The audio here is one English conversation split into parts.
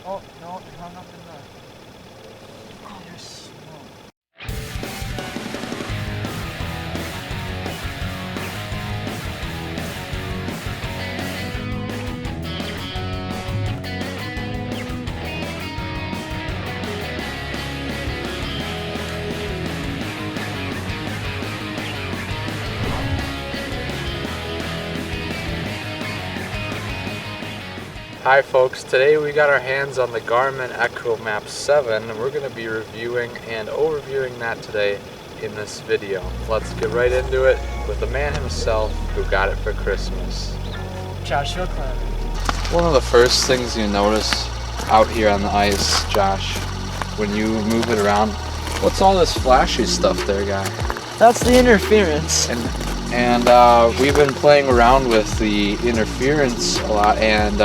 Oh, no, it hung up in the... Oh, you're slow. Hi folks, today we got our hands on the Garmin ECHOMAP 7 and we're going to be reviewing and overviewing that today in this video. Let's get right into it with the man himself who got it for Christmas. Joshua Clement. One of the first things you notice out here on the ice, Josh, when you move it around, what's all this flashy stuff there, guy? That's the interference. And we've been playing around with the interference a lot and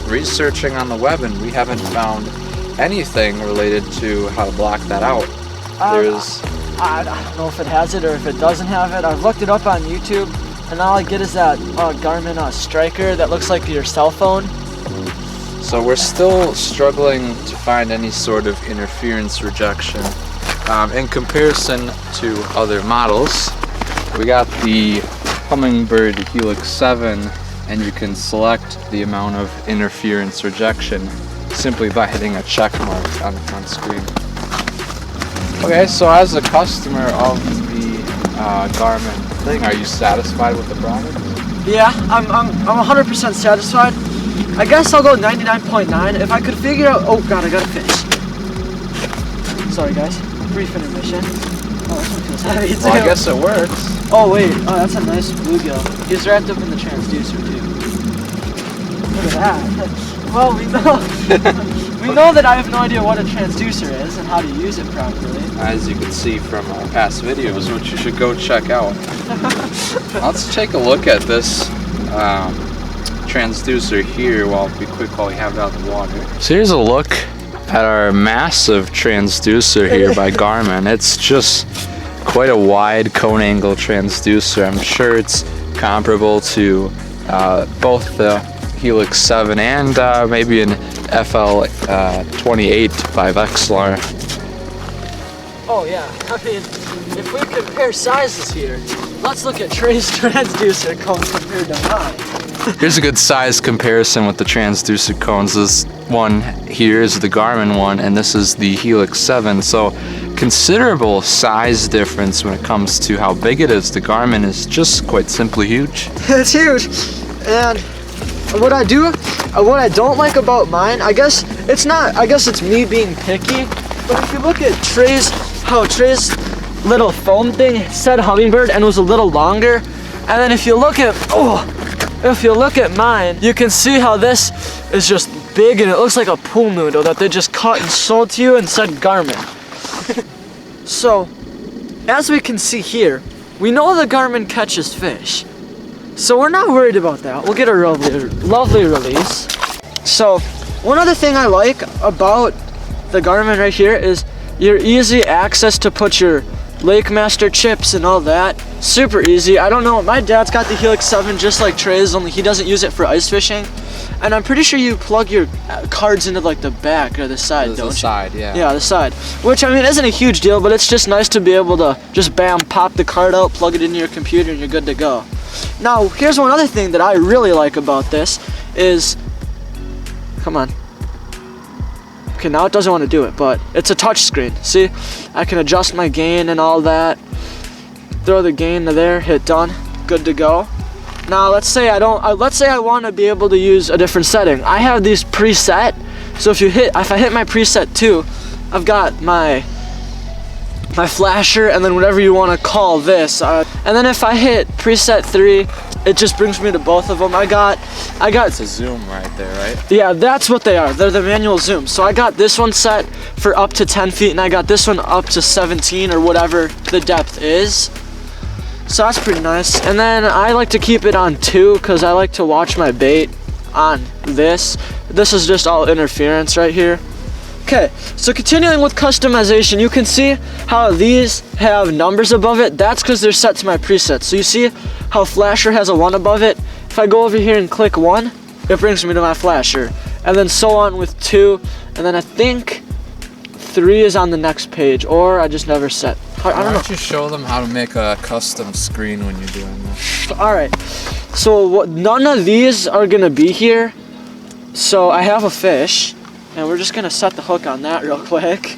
researching on the web, and we haven't found anything related to how to block that out. I don't know if it has it or if it doesn't have it. I've looked it up on YouTube, and all I get is that Garmin striker that looks like your cell phone. So we're still struggling to find any sort of interference rejection. In comparison to other models, we got the Humminbird Helix 7, and you can select the amount of interference rejection simply by hitting a check mark on screen. Okay, so as a customer of the Garmin thing, are you satisfied with the product? Yeah, I'm 100% satisfied. I guess I'll go 99.9 if I could figure out. Oh god, I got a fish. Sorry guys, brief intermission. Oh, this one feels heavy too. Well, I guess it works. Oh wait, oh that's a nice bluegill. He's wrapped up in the transducer too. Look at that. Well, we know that I have no idea what a transducer is and how to use it properly. As you can see from our past videos, which you should go check out. Let's take a look at this transducer here while we have it out of the water. So here's a look at our massive transducer here by Garmin. It's just quite a wide cone angle transducer. I'm sure it's comparable to both the Helix 7 and maybe an FL28 by Vexlar. Oh yeah, I mean, if we compare sizes here, let's look at Trey's transducer cone compared to mine. Here's a good size comparison with the transducer cones. This one here is the Garmin one, and this is the Helix 7. So considerable size difference when it comes to how big it is. The Garmin is just quite simply huge. It's huge. And what I don't like about mine, I guess it's me being picky, but if you look at Trey's little foam thing said Humminbird and was a little longer, and then if you look at mine, you can see how this is just big and it looks like a pool noodle that they just cut and sold to you and said Garmin. So, as we can see here, we know the Garmin catches fish. So we're not worried about that. We'll get a lovely release. So, one other thing I like about the Garmin right here is your easy access to put your Lake Master chips and all that. Super easy. I don't know, my dad's got the Helix 7 just like Trey's, only he doesn't use it for ice fishing. And I'm pretty sure you plug your cards into like the back or the side, don't you? The side, yeah. Yeah, the side. Which, I mean, isn't a huge deal, but it's just nice to be able to just bam, pop the card out, plug it into your computer, and you're good to go. Now, here's one other thing that I really like about this is, come on. Okay, now it doesn't want to do it, but it's a touch screen. See, I can adjust my gain and all that. Throw the gain to there, hit done, good to go. Now, let's say I want to be able to use a different setting. I have these preset, so if I hit my preset 2, I've got my flasher, and then whatever you want to call this. And then if I hit preset 3, it just brings me to both of them. I got. It's a zoom right there, right? Yeah, that's what they are. They're the manual zoom. So I got this one set for up to 10 feet, and I got this one up to 17 or whatever the depth is. So that's pretty nice. And then I like to keep it on 2 because I like to watch my bait on this. This is just all interference right here. Okay, so continuing with customization, you can see how these have numbers above it. That's because they're set to my presets. So you see how flasher has a 1 above it. If I go over here and click 1, it brings me to my flasher. and then so on with 2, and then I think 3 is on the next page, or I just never set. I don't know. Why don't you show them how to make a custom screen when you're doing this? All right, so none of these are gonna be here. So I have a fish, and we're just gonna set the hook on that real quick.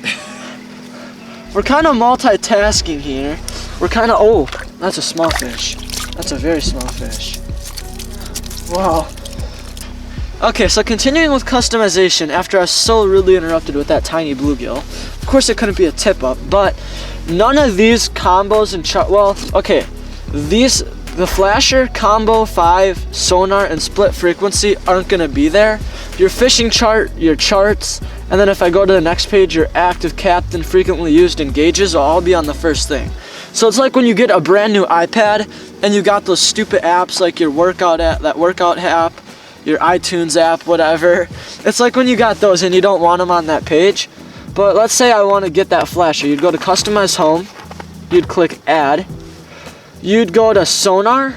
We're kind of multitasking here. We're kind of, oh, that's a small fish. That's a very small fish. Wow. Okay, so continuing with customization after I was so rudely interrupted with that tiny bluegill. Of course it couldn't be a tip up, but none of these combos and well, okay, the flasher, combo 5, sonar, and split frequency aren't gonna be there. Your fishing chart, your charts, and then if I go to the next page, your active, captain, frequently used, and gauges will all be on the first thing. So it's like when you get a brand new iPad and you got those stupid apps like your workout app, that workout app, your iTunes app, whatever. It's like when you got those and you don't want them on that page. But let's say I want to get that flasher. You'd go to customize home, you'd click add, you'd go to sonar,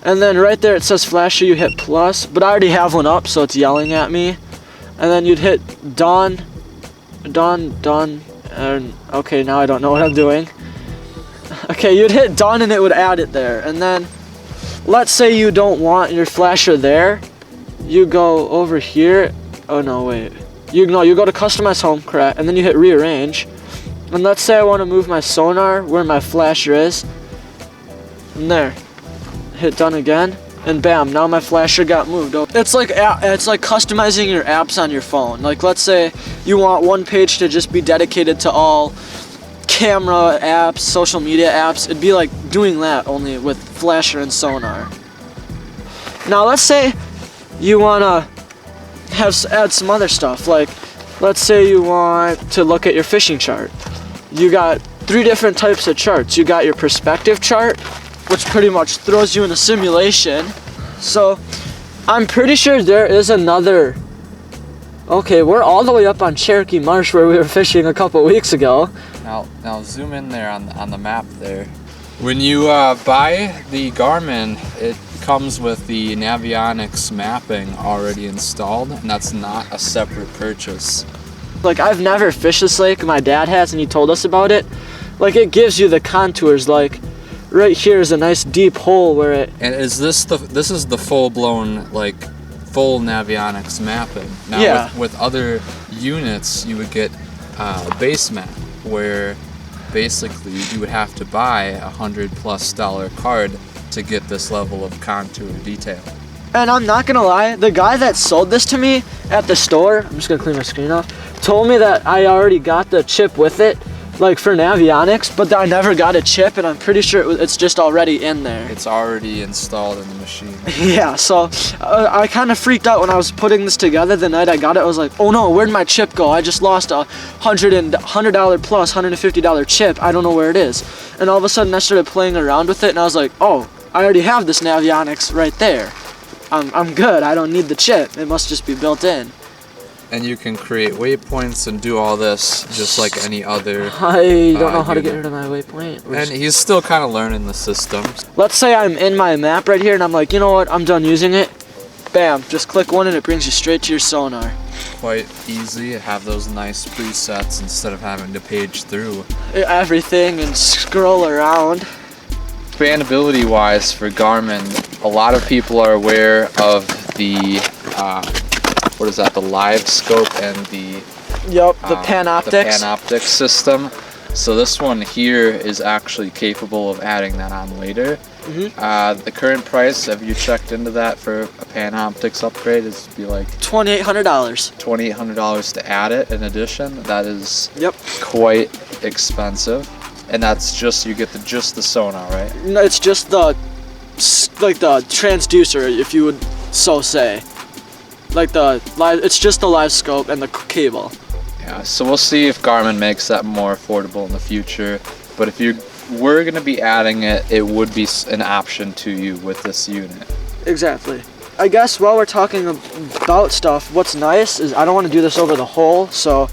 and then right there it says flasher, you hit plus, but I already have one up, so it's yelling at me. And then you'd hit done, and okay, now I don't know what I'm doing. Okay, you'd hit done and it would add it there. And then let's say you don't want your flasher there, you go over here. Oh no, wait. You go to customize home, correct, and then you hit rearrange. And let's say I want to move my sonar where my flasher is. And there. Hit done again, and bam, now my flasher got moved. It's like customizing your apps on your phone. Like let's say you want one page to just be dedicated to all camera apps, social media apps. It'd be like doing that only with flasher and sonar. Now let's say you want to add some other stuff. Like let's say you want to look at your fishing chart. You got 3 different types of charts. You got your perspective chart, which pretty much throws you in a simulation. So I'm pretty sure there is another. Okay, we're all the way up on Cherokee Marsh where we were fishing a couple weeks ago. Now zoom in there on the map there. When you buy the Garmin, it comes with the Navionics mapping already installed, and that's not a separate purchase. Like I've never fished this lake, my dad has, and he told us about it. Like it gives you the contours, like right here is a nice deep hole where it. And this is the full-blown, like, full Navionics mapping. Now yeah. with other units, you would get a base map where basically you would have to buy $100+ card to get this level of contour detail. And I'm not gonna lie, the guy that sold this to me at the store, I'm just gonna clean my screen off, told me that I already got the chip with it, like for Navionics, but I never got a chip, and I'm pretty sure it's just already in there. It's already installed in the machine. Yeah, so I kind of freaked out when I was putting this together the night I got it. I was like, oh no, where'd my chip go? I just lost a $100 plus $150 chip. I don't know where it is. And all of a sudden I started playing around with it, and I was like, oh, I already have this Navionics right there. I'm good. I don't need the chip. It must just be built in. And you can create waypoints and do all this just like any other I don't know how to get rid of my waypoint. And he's still kind of learning the system. Let's say I'm in my map right here and I'm like, you know what, I'm done using it. Bam, just click one and it brings you straight to your sonar. Quite easy to have those nice presets instead of having to page through everything and scroll around. Expandability wise for Garmin, a lot of people are aware of the the live scope and the Panoptix. The Panoptix system. So this one here is actually capable of adding that on later. Mm-hmm. The current price, have you checked into that for a Panoptix upgrade? Is be like $2,800. $2,800 to add it in addition. That is quite expensive. And that's just, you get just the sonar, right? No, it's just the transducer, if you would so say. Like it's just the live scope and the cable. Yeah, so we'll see if Garmin makes that more affordable in the future. But if you were going to be adding it, it would be an option to you with this unit. Exactly. I guess while we're talking about stuff, what's nice is I don't want to do this over the whole. So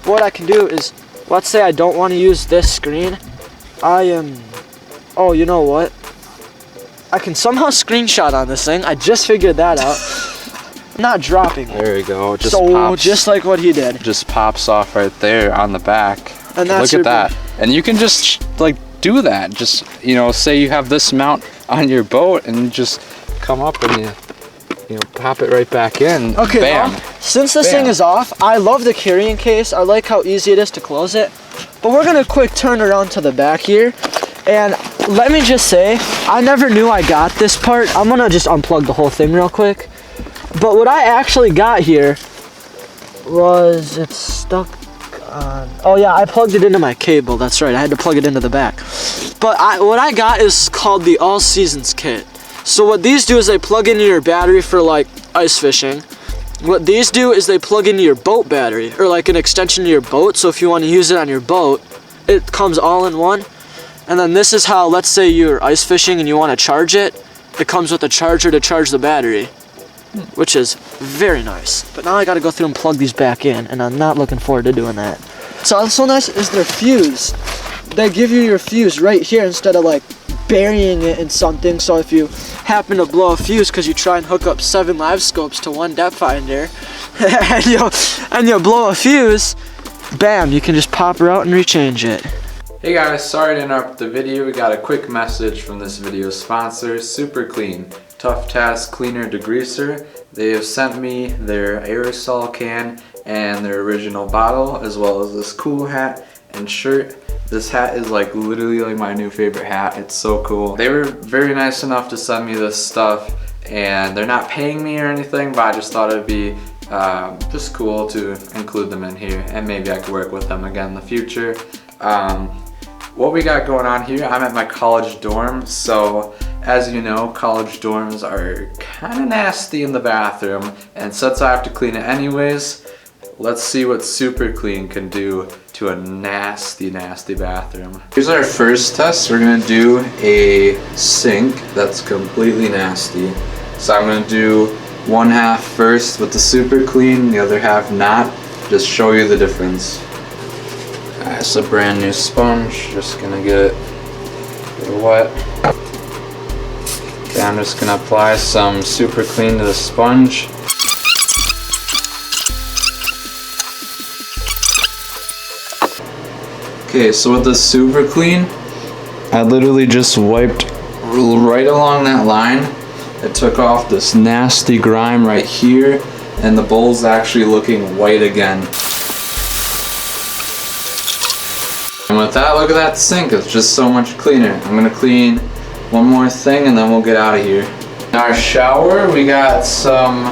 what I can do is, let's say I don't want to use this screen. Oh, you know what? I can somehow screenshot on this thing. I just figured that out. not dropping. There we go. Just so pops, just like what he did. just pops off right there on the back. And that's look at that. And you can just like do that. Just, you know, say you have this mount on your boat and you just come up and you know, pop it right back in. Okay, bam. well, since this thing is off, I love the carrying case. I like how easy it is to close it. But we're gonna quick turn around to the back here. And let me just say, I never knew I got this part. I'm gonna just unplug the whole thing real quick. But what I actually got here was, it's stuck on, oh yeah, I plugged it into my cable. That's right, I had to plug it into the back. But what I got is called the All Seasons Kit. So what these do is they plug into your battery for like ice fishing. What these do is they plug into your boat battery, or like an extension to your boat. So if you want to use it on your boat, it comes all in one. And then this is how, let's say you're ice fishing and you want to charge it, it comes with a charger to charge the battery, which is very nice. But now I got to go through and plug these back in, and I'm not looking forward to doing that. So what's so nice is their fuse. They give you your fuse right here instead of like burying it in something. So if you happen to blow a fuse because you try and hook up 7 live scopes to one depth finder and you blow a fuse, bam, you can just pop her out and rechange it. Hey guys, sorry to interrupt the video. We got a quick message from this video's sponsor, Super Clean, Tough Task Cleaner Degreaser. They have sent me their aerosol can and their original bottle, as well as this cool hat and shirt. This hat is like literally like my new favorite hat. It's so cool. They were very nice enough to send me this stuff, and they're not paying me or anything, but I just thought it'd be just cool to include them in here, and maybe I could work with them again in the future. What we got going on here, I'm at my college dorm, so as you know, college dorms are kind of nasty in the bathroom, and since I have to clean it anyways, let's see what Super Clean can do to a nasty, nasty bathroom. Here's our first test. We're gonna do a sink that's completely nasty. So I'm gonna do one half first with the Super Clean, the other half not, just show you the difference. It's a brand new sponge, just gonna get it a little wet. Okay, I'm just gonna apply some Super Clean to the sponge. Okay, so with the Super Clean, I literally just wiped right along that line. It took off this nasty grime right here, and the bowl's actually looking white again. And with that, look at that sink, it's just so much cleaner. I'm gonna clean one more thing and then we'll get out of here. In our shower, we got some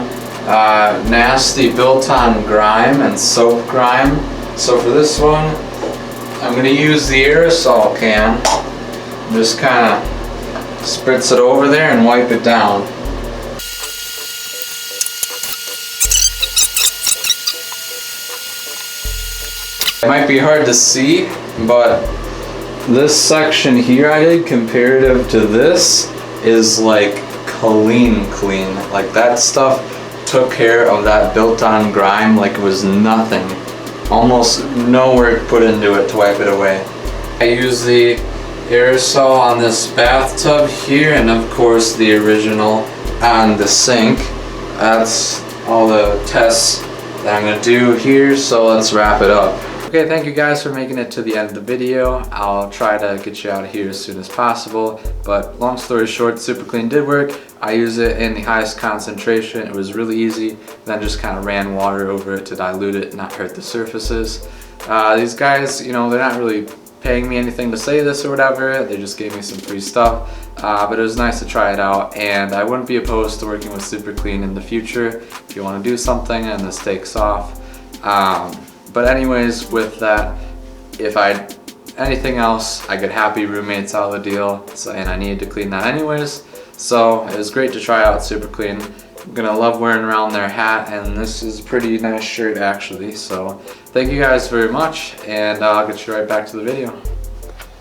nasty built-on grime and soap grime. So for this one, I'm gonna use the aerosol can. Just kinda spritz it over there and wipe it down. It might be hard to see, but this section here I did comparative to this is like clean. Like that stuff took care of that built-on grime like it was nothing. Almost no work put into it to wipe it away. I use the aerosol on this bathtub here, and of course the original on the sink. That's all the tests that I'm gonna do here, so let's wrap it up. Okay, thank you guys for making it to the end of the video. I'll try to get you out of here as soon as possible, but long story short, Super Clean did work. I use it in the highest concentration. It was really easy. Then just kind of ran water over it to dilute it and not hurt the surfaces. These guys, you know, they're not really paying me anything to say this or whatever. They just gave me some free stuff, but it was nice to try it out, and I wouldn't be opposed to working with Super Clean in the future if you want to do something and this takes off. But anyways, with that, if anything else, I get happy roommates out of the deal, so, and I needed to clean that anyways. So it was great to try out Super Clean. I'm gonna love wearing around their hat, and this is a pretty nice shirt actually. So thank you guys very much, and I'll get you right back to the video.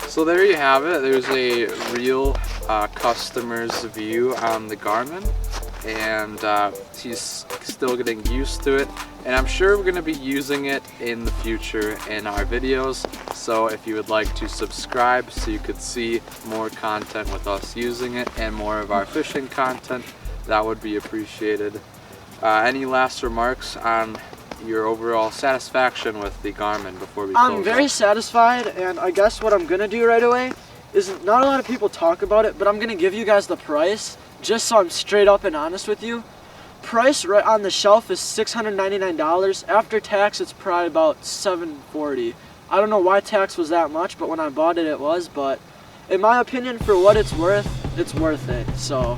So there you have it. There's a real customer's view on the Garmin, and he's still getting used to it, and I'm sure we're going to be using it in the future in our videos. So if you would like to subscribe so you could see more content with us using it and more of our fishing content, that would be appreciated. Any last remarks on your overall satisfaction with the Garmin before we close I'm very up? satisfied, and I guess what I'm gonna do right away is, not a lot of people talk about it, but I'm gonna give you guys the price just so I'm straight up and honest with you. Price right on the shelf is $699. After tax, it's probably about $740. I don't know why tax was that much, but when I bought it, it was. But in my opinion, for what it's worth it. So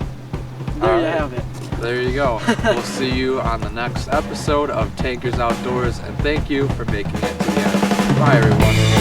there you have it. There you go. We'll see you on the next episode of Tankers Outdoors, and thank you for making it to the end. Bye, everyone.